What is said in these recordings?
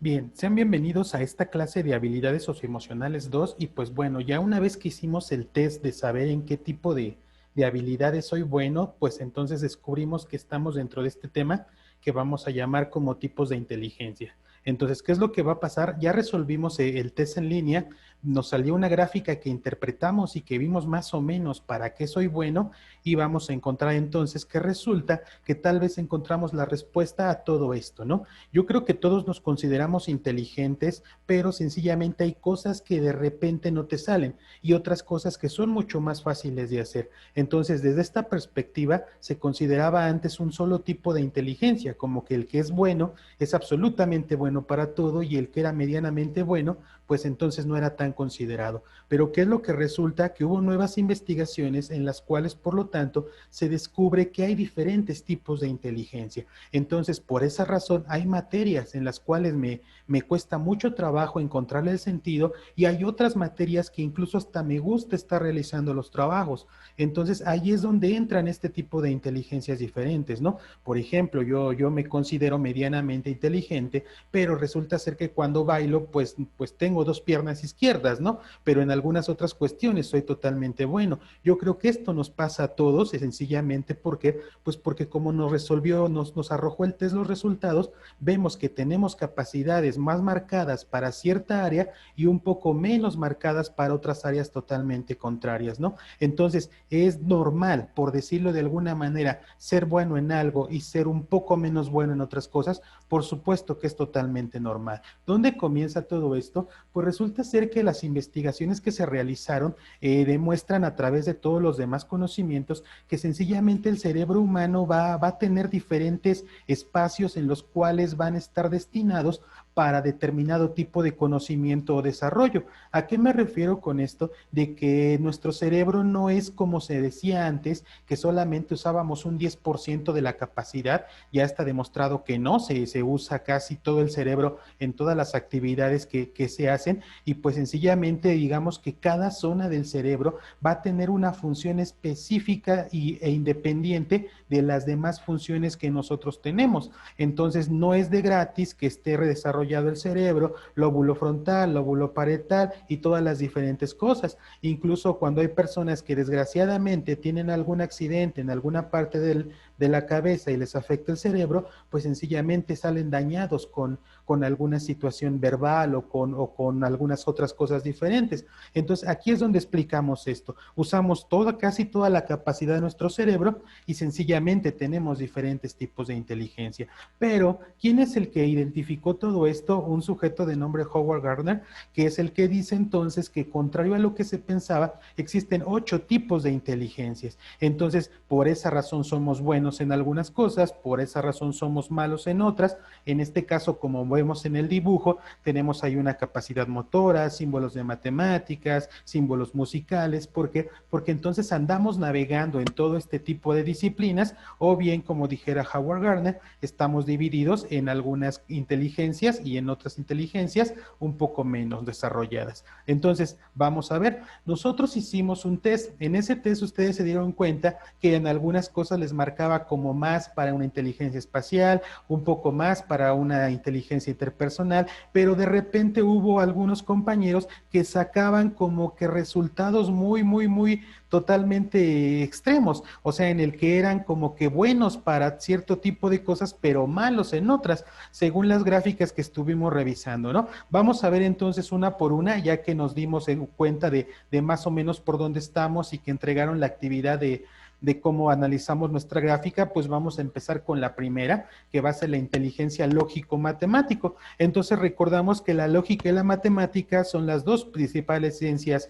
Bien, sean bienvenidos a esta clase de habilidades socioemocionales 2 y pues bueno, ya una vez que hicimos el test de saber en qué tipo de habilidades soy bueno, pues entonces descubrimos que estamos dentro de este tema que vamos a llamar como tipos de inteligencia. Entonces, ¿qué es lo que va a pasar? Ya resolvimos el test en línea, nos salió una gráfica que interpretamos y que vimos más o menos para qué soy bueno y vamos a encontrar entonces que resulta que tal vez encontramos la respuesta a todo esto, ¿no? Yo creo que todos nos consideramos inteligentes, pero sencillamente hay cosas que de repente no te salen y otras cosas que son mucho más fáciles de hacer. Entonces, desde esta perspectiva, se consideraba antes un solo tipo de inteligencia, como que el que es bueno es absolutamente bueno para todo y el que era medianamente bueno, pues entonces no era tan considerado. Pero ¿qué es lo que resulta? Que hubo nuevas investigaciones en las cuales, por lo tanto, se descubre que hay diferentes tipos de inteligencia. Entonces, por esa razón, hay materias en las cuales me cuesta mucho trabajo encontrarle el sentido y hay otras materias que incluso hasta me gusta estar realizando los trabajos. Entonces, ahí es donde entran este tipo de inteligencias diferentes, ¿no? Por ejemplo, yo me considero medianamente inteligente, pero resulta ser que cuando bailo, pues tengo dos piernas izquierdas, ¿no? Pero en algunas otras cuestiones soy totalmente bueno. Yo creo que esto nos pasa a todos, sencillamente porque, pues porque como nos resolvió, nos arrojó el test los resultados, vemos que tenemos capacidades más marcadas para cierta área y un poco menos marcadas para otras áreas totalmente contrarias, ¿no? Entonces, es normal, por decirlo de alguna manera, ser bueno en algo y ser un poco menos bueno en otras cosas, por supuesto que es totalmente normal. ¿Dónde comienza todo esto? Pues resulta ser que las investigaciones que se realizaron demuestran a través de todos los demás conocimientos que sencillamente el cerebro humano va a tener diferentes espacios en los cuales van a estar destinados para determinado tipo de conocimiento o desarrollo. ¿A qué me refiero con esto? De que nuestro cerebro no es como se decía antes, que solamente usábamos un 10% de la capacidad, ya está demostrado que no, se usa casi todo el cerebro en todas las actividades que se hacen y pues sencillamente digamos que cada zona del cerebro va a tener una función específica e independiente de las demás funciones que nosotros tenemos. Entonces no es de gratis que esté desarrollado el cerebro, lóbulo frontal, lóbulo parietal y todas las diferentes cosas. Incluso cuando hay personas que desgraciadamente tienen algún accidente en alguna parte de la cabeza y les afecta el cerebro, pues sencillamente salen dañados con alguna situación verbal o con algunas otras cosas diferentes. Entonces aquí es donde explicamos esto. Usamos casi toda la capacidad de nuestro cerebro y sencillamente tenemos diferentes tipos de inteligencia. Pero, ¿quién es el que identificó todo esto? Un sujeto de nombre Howard Gardner, que es el que dice entonces que contrario a lo que se pensaba, existen 8 tipos de inteligencias. Entonces, por esa razón somos buenos en algunas cosas, por esa razón somos malos en otras. En este caso, como vemos en el dibujo, tenemos ahí una capacidad motora, símbolos de matemáticas, símbolos musicales, porque entonces andamos navegando en todo este tipo de disciplinas, o bien, como dijera Howard Gardner, estamos divididos en algunas inteligencias y en otras inteligencias un poco menos desarrolladas. Entonces, vamos a ver, nosotros hicimos un test. En ese test ustedes se dieron cuenta que en algunas cosas les marcaba como más para una inteligencia espacial, un poco más para una inteligencia interpersonal, pero de repente hubo algunos compañeros que sacaban como que resultados muy totalmente extremos, o sea, en el que eran como que buenos para cierto tipo de cosas, pero malos en otras, según las gráficas que estuvimos revisando, ¿no? Vamos a ver entonces una por una, ya que nos dimos cuenta de más o menos por dónde estamos y que entregaron la actividad de cómo analizamos nuestra gráfica, pues vamos a empezar con la primera, que va a ser la inteligencia lógico-matemático. Entonces recordamos que la lógica y la matemática son las dos principales ciencias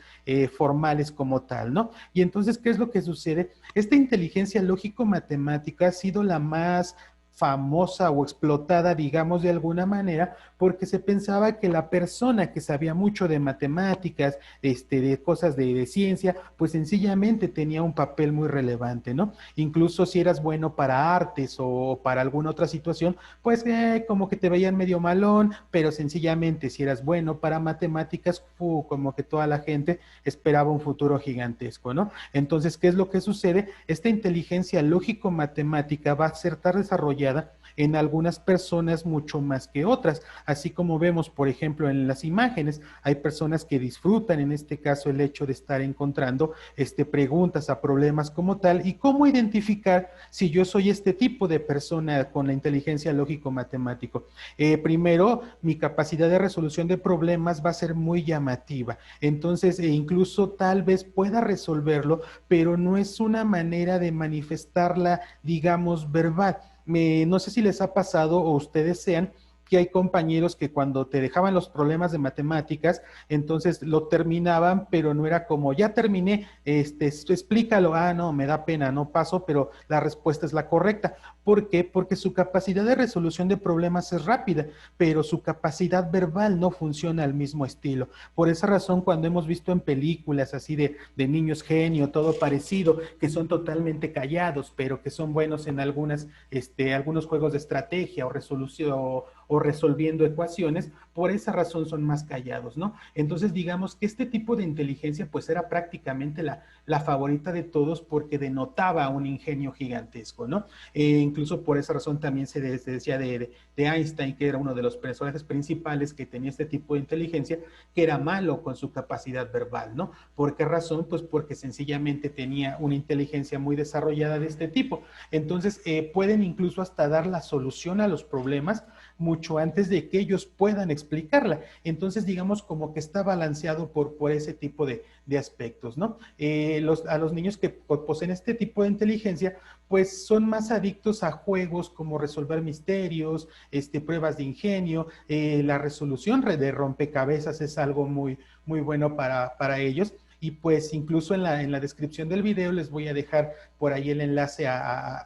formales como tal, ¿no? Y entonces, ¿qué es lo que sucede? Esta inteligencia lógico-matemática ha sido la más famosa o explotada, digamos de alguna manera, porque se pensaba que la persona que sabía mucho de matemáticas, de cosas de ciencia, pues sencillamente tenía un papel muy relevante, ¿no? Incluso si eras bueno para artes o para alguna otra situación, pues como que te veían medio malón, pero sencillamente si eras bueno para matemáticas, como que toda la gente esperaba un futuro gigantesco, ¿no? Entonces, ¿qué es lo que sucede? Esta inteligencia lógico-matemática va a ser tan desarrollada en algunas personas mucho más que otras. Así como vemos, por ejemplo, en las imágenes, hay personas que disfrutan, en este caso, el hecho de estar encontrando preguntas a problemas como tal, y cómo identificar si yo soy este tipo de persona con la inteligencia lógico-matemático. Primero, mi capacidad de resolución de problemas va a ser muy llamativa. Entonces, incluso tal vez pueda resolverlo, pero no es una manera de manifestarla, digamos, verbal. No sé si les ha pasado o ustedes sean que hay compañeros que cuando te dejaban los problemas de matemáticas, entonces lo terminaban, pero no era como, ya terminé, explícalo, no, me da pena, no paso, pero la respuesta es la correcta. ¿Por qué? Porque su capacidad de resolución de problemas es rápida, pero su capacidad verbal no funciona al mismo estilo. Por esa razón, cuando hemos visto en películas así de niños genio, todo parecido, que son totalmente callados, pero que son buenos en algunos juegos de estrategia o resolución o resolviendo ecuaciones, por esa razón son más callados, ¿no? Entonces, digamos que este tipo de inteligencia pues era prácticamente la favorita de todos porque denotaba un ingenio gigantesco, ¿no? Incluso por esa razón también se decía de Einstein, que era uno de los personajes principales que tenía este tipo de inteligencia, que era malo con su capacidad verbal, ¿no? ¿Por qué razón? Pues porque sencillamente tenía una inteligencia muy desarrollada de este tipo. Entonces, pueden incluso hasta dar la solución a los problemas mucho antes de que ellos puedan explicarla. Entonces, digamos como que está balanceado por ese tipo de aspectos, ¿no? A los niños que poseen este tipo de inteligencia, pues son más adictos a juegos como resolver misterios, pruebas de ingenio, la resolución de rompecabezas es algo muy, muy bueno para ellos. Y pues incluso en la descripción del video les voy a dejar por ahí el enlace a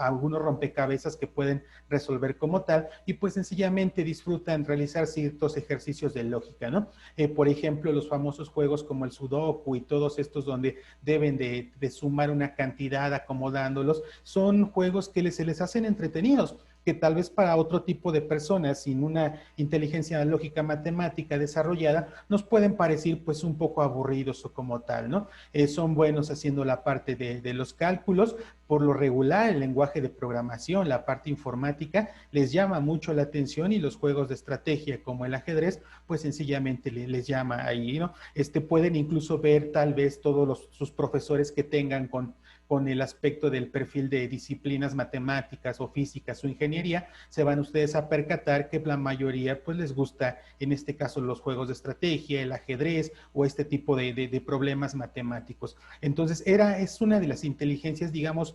algunos rompecabezas que pueden resolver como tal, y pues sencillamente disfrutan realizar ciertos ejercicios de lógica, ¿no? Por ejemplo, los famosos juegos como el Sudoku y todos estos donde deben de sumar una cantidad acomodándolos, son juegos que se les hacen entretenidos, que tal vez para otro tipo de personas sin una inteligencia lógica matemática desarrollada nos pueden parecer pues un poco aburridos o como tal, ¿no? Son buenos haciendo la parte de los cálculos, por lo regular el lenguaje de programación, la parte informática les llama mucho la atención, y los juegos de estrategia como el ajedrez pues sencillamente les llama ahí, ¿no? Pueden incluso ver tal vez todos sus profesores que tengan con el aspecto del perfil de disciplinas matemáticas o físicas o ingeniería, se van ustedes a percatar que la mayoría pues les gusta, en este caso, los juegos de estrategia, el ajedrez o este tipo de problemas matemáticos. Entonces, es una de las inteligencias, digamos,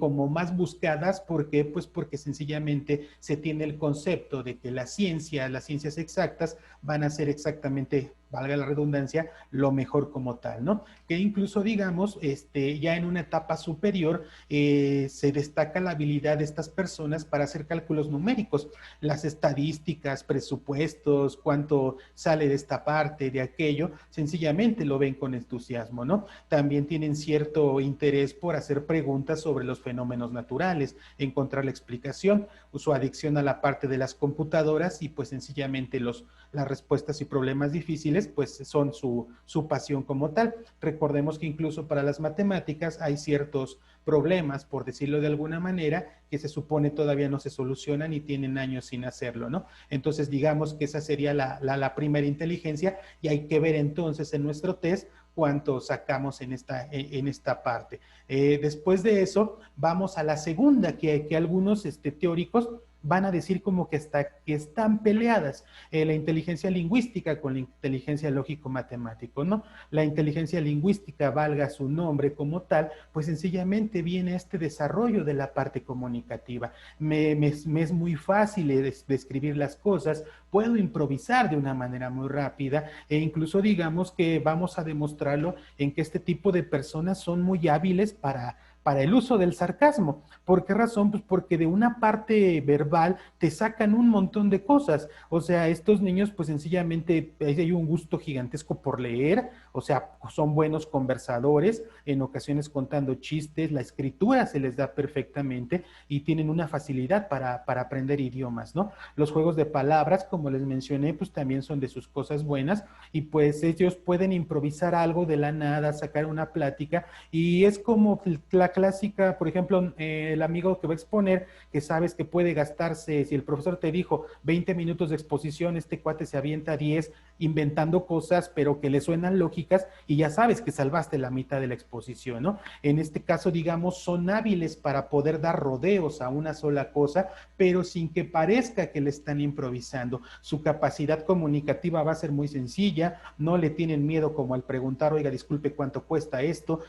como más buscadas. ¿Por qué? Pues porque sencillamente se tiene el concepto de que las ciencias exactas van a ser exactamente, valga la redundancia, lo mejor como tal, ¿no? Que incluso, digamos, ya en una etapa superior se destaca la habilidad de estas personas para hacer cálculos numéricos, las estadísticas, presupuestos, cuánto sale de esta parte, de aquello, sencillamente lo ven con entusiasmo, ¿no? También tienen cierto interés por hacer preguntas sobre los fenómenos naturales, encontrar la explicación, su adicción a la parte de las computadoras, y pues sencillamente las respuestas y problemas difíciles pues son su pasión como tal. Recordemos que incluso para las matemáticas hay ciertos problemas, por decirlo de alguna manera, que se supone todavía no se solucionan y tienen años sin hacerlo, ¿no? Entonces, digamos que esa sería la primera inteligencia, y hay que ver entonces en nuestro test cuánto sacamos en esta parte. Después de eso, vamos a la segunda, que algunos teóricos van a decir como que están peleadas, la inteligencia lingüística con la inteligencia lógico-matemático, ¿no? La inteligencia lingüística, valga su nombre como tal, pues sencillamente viene este desarrollo de la parte comunicativa. Me es muy fácil describir las cosas, puedo improvisar de una manera muy rápida, e incluso digamos que vamos a demostrarlo en que este tipo de personas son muy hábiles para el uso del sarcasmo. ¿Por qué razón? Pues porque de una parte verbal te sacan un montón de cosas. O sea, estos niños pues sencillamente hay un gusto gigantesco por leer, o sea, son buenos conversadores, en ocasiones contando chistes, la escritura se les da perfectamente y tienen una facilidad para aprender idiomas, ¿no? Los juegos de palabras, como les mencioné, pues también son de sus cosas buenas, y pues ellos pueden improvisar algo de la nada, sacar una plática, y es como la clásica, por ejemplo, el amigo que va a exponer, que sabes que puede gastarse, si el profesor te dijo 20 minutos de exposición, este cuate se avienta 10 inventando cosas, pero que le suenan lógicas y ya sabes que salvaste la mitad de la exposición, ¿no? En este caso, digamos, son hábiles para poder dar rodeos a una sola cosa, pero sin que parezca que le están improvisando. Su capacidad comunicativa va a ser muy sencilla, no le tienen miedo como al preguntar, oiga, disculpe, ¿cuánto cuesta esto?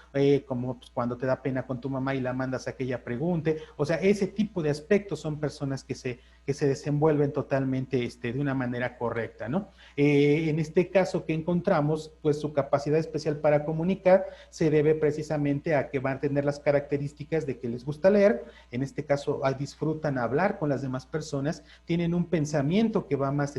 Como pues, cuando te da pena con tu mamá y la mandas a que ella pregunte. O sea, ese tipo de aspectos son personas que se desenvuelven totalmente de una manera correcta, ¿no? En este caso que encontramos, pues su capacidad especial para comunicar se debe precisamente a que van a tener las características de que les gusta leer, en este caso disfrutan hablar con las demás personas, tienen un pensamiento que va más,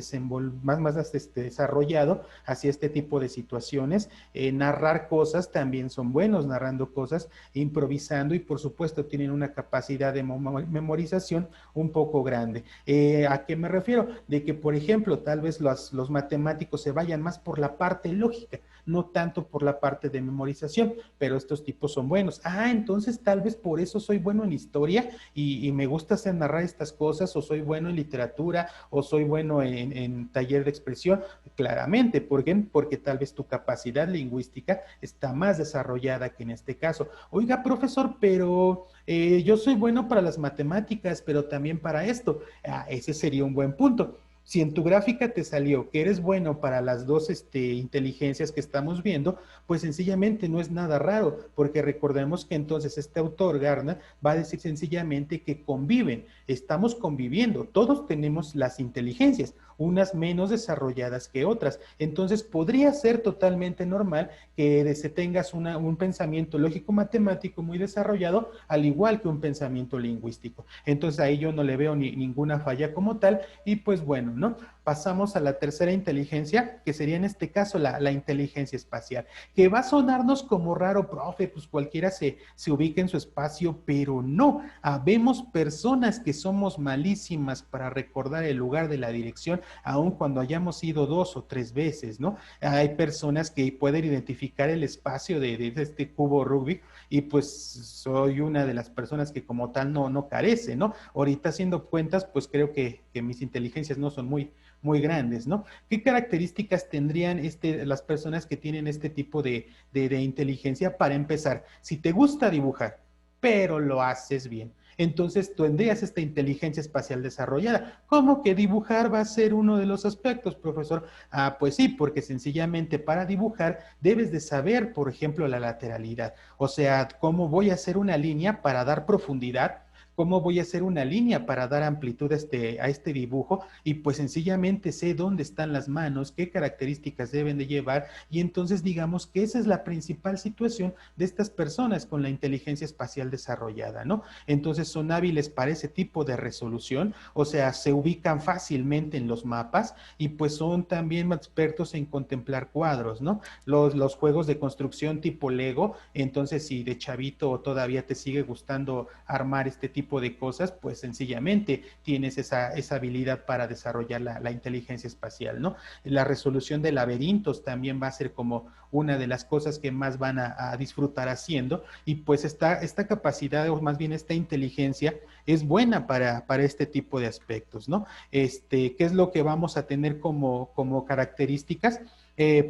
desarrollado hacia este tipo de situaciones, narrar cosas, también son buenos narrando cosas, improvisando y por supuesto tienen una capacidad de memorización un poco grande. ¿A qué me refiero? De que, por ejemplo, tal vez los matemáticos se vayan más por la parte lógica, no tanto por la parte de memorización, pero estos tipos son buenos. Ah, entonces tal vez por eso soy bueno en historia y me gusta hacer narrar estas cosas, o soy bueno en literatura, o soy bueno en taller de expresión. Claramente, ¿por qué? Porque tal vez tu capacidad lingüística está más desarrollada que en este caso. Oiga, profesor, pero yo soy bueno para las matemáticas, pero también para esto. Ah, ese sería un buen punto. Si en tu gráfica te salió que eres bueno para las dos inteligencias que estamos viendo, pues sencillamente no es nada raro, porque recordemos que entonces este autor, Gardner, va a decir sencillamente que conviven, estamos conviviendo, todos tenemos las inteligencias, unas menos desarrolladas que otras. Entonces podría ser totalmente normal que tengas un pensamiento lógico-matemático muy desarrollado, al igual que un pensamiento lingüístico. Entonces ahí yo no le veo ninguna falla como tal, y pues bueno, ¿no? Pasamos a la tercera inteligencia, que sería en este caso la inteligencia espacial, que va a sonarnos como raro, profe, pues cualquiera se ubica en su espacio, pero no, habemos personas que somos malísimas para recordar el lugar de la dirección, aun cuando hayamos ido 2 o 3 veces, ¿no? Hay personas que pueden identificar el espacio de este cubo Rubik, y pues soy una de las personas que como tal no carece, ¿no? Ahorita haciendo cuentas, pues creo que mis inteligencias no son muy grandes, ¿no? ¿Qué características tendrían las personas que tienen este tipo de inteligencia? Para empezar, si te gusta dibujar, pero lo haces bien, entonces tendrías esta inteligencia espacial desarrollada. ¿Cómo que dibujar va a ser uno de los aspectos, profesor? Ah, pues sí, porque sencillamente para dibujar debes de saber, por ejemplo, la lateralidad. O sea, cómo voy a hacer una línea para dar profundidad, cómo voy a hacer una línea para dar amplitud a este dibujo, y pues sencillamente sé dónde están las manos, qué características deben de llevar, y entonces digamos que esa es la principal situación de estas personas con la inteligencia espacial desarrollada, ¿no? Entonces son hábiles para ese tipo de resolución, o sea, se ubican fácilmente en los mapas, y pues son también expertos en contemplar cuadros, ¿no? Los juegos de construcción tipo Lego, entonces si de chavito todavía te sigue gustando armar este tipo de cosas, pues sencillamente tienes esa habilidad para desarrollar la inteligencia espacial, ¿no? La resolución de laberintos también va a ser como una de las cosas que más van a disfrutar haciendo, y pues esta capacidad, o más bien esta inteligencia, es buena para este tipo de aspectos, ¿no? ¿Qué es lo que vamos a tener como características?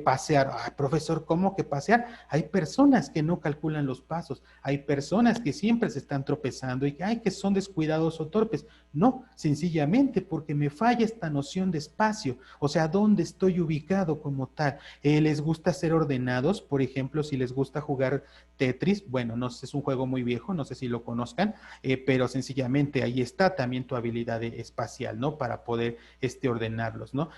Pasear. Ay, profesor, ¿cómo que pasear? Hay personas que no calculan los pasos, hay personas que siempre se están tropezando y que son descuidados o torpes. No, sencillamente porque me falla esta noción de espacio, o sea, dónde estoy ubicado como tal. Les gusta ser ordenados, por ejemplo, si les gusta jugar Tetris, bueno, no sé, es un juego muy viejo, no sé si lo conozcan, pero sencillamente ahí está también tu habilidad espacial, ¿no? Para poder ordenarlos, ¿no?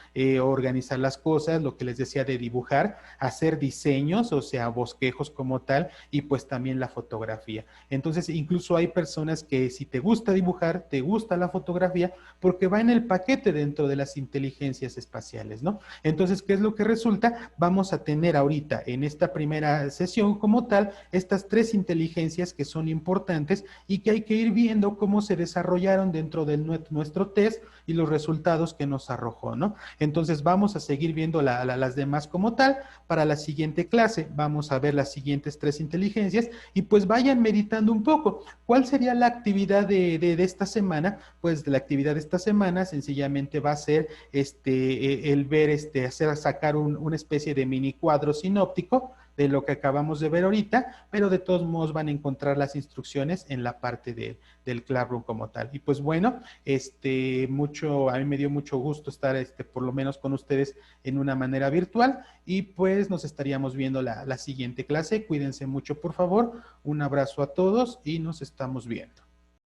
Organizar las cosas, lo que les decía de dibujar, hacer diseños, o sea, bosquejos como tal, y pues también la fotografía. Entonces, incluso hay personas que si te gusta dibujar, te gusta la fotografía, porque va en el paquete dentro de las inteligencias espaciales, ¿no? Entonces, ¿qué es lo que resulta? Vamos a tener ahorita en esta primera sesión como tal estas 3 inteligencias que son importantes y que hay que ir viendo cómo se desarrollaron dentro de nuestro test, y los resultados que nos arrojó, ¿no? Entonces vamos a seguir viendo las demás como tal. Para la siguiente clase vamos a ver las siguientes 3 inteligencias y pues vayan meditando un poco. ¿Cuál sería la actividad de esta semana? Pues la actividad de esta semana sencillamente va a ser el ver, sacar una especie de mini cuadro sinóptico de lo que acabamos de ver ahorita, pero de todos modos van a encontrar las instrucciones en la parte del Classroom como tal. Y pues bueno, a mí me dio mucho gusto estar por lo menos con ustedes en una manera virtual y pues nos estaríamos viendo la siguiente clase. Cuídense mucho, por favor. Un abrazo a todos y nos estamos viendo.